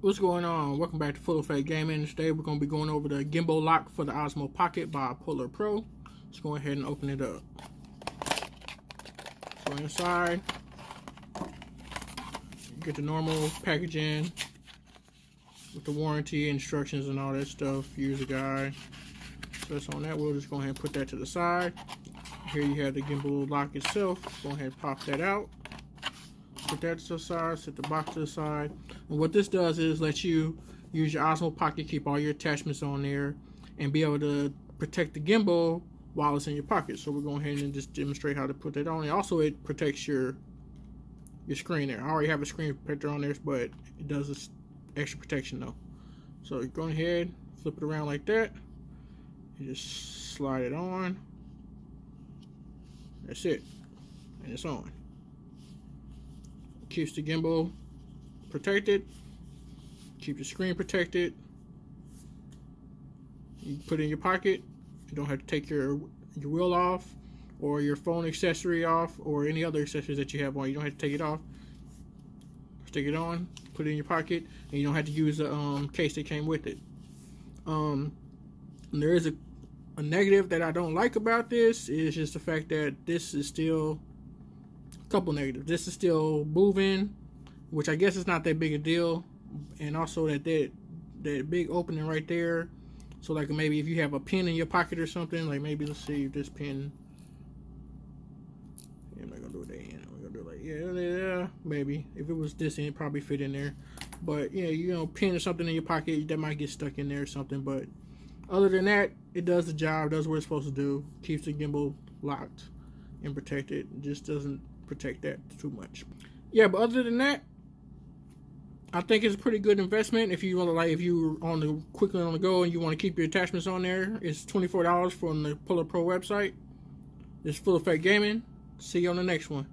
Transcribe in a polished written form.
What's going on? Welcome back to Full Effect Gaming. Today we're going to be going over the gimbal lock for the Osmo Pocket by PolarPro. Let's go ahead and open it up. So inside, you get the normal packaging with the warranty, instructions, and all that stuff. User guide. So that's on that. We'll just go ahead and put that to the side. Here you have the gimbal lock itself. Go ahead and pop that out. Put that to the side, set the box to the side. And what this does is let you use your Osmo Pocket, keep all your attachments on there, and be able to protect the gimbal while it's in your pocket. So we're going ahead and just demonstrate how to put that on. And also it protects your screen there. I already have a screen protector on there, but it does this extra protection though. So you're going ahead, flip it around like that. You just slide it on. That's it. And it's on. Keeps the gimbal protected, keep your screen protected. You put it in your pocket. You don't have to take your wheel off or your phone accessory off or any other accessories that you have on. You don't have to take it off. Stick it on, put it in your pocket, and you don't have to use the case that came with it. And there is a negative that I don't like about this is just the fact that this is still couple negatives. This is still moving, which I guess is not that big a deal, and also that big opening right there. So like maybe if you have a pin in your pocket or something, like maybe let's see if this pin. I'm not gonna do it that end. We're gonna do it like yeah, maybe if it was this end, it probably fit in there. But yeah, you know, pin or something in your pocket that might get stuck in there or something. But other than that, it does the job, does what it's supposed to do, keeps the gimbal locked and protected. It just doesn't protect that too much. Yeah, but other than that, I think it's a pretty good investment. If you want to, like, if you're quickly on the go and you want to keep your attachments on there, it's $24 from the PolarPro website. It's Full Effect Gaming. See you on the next one.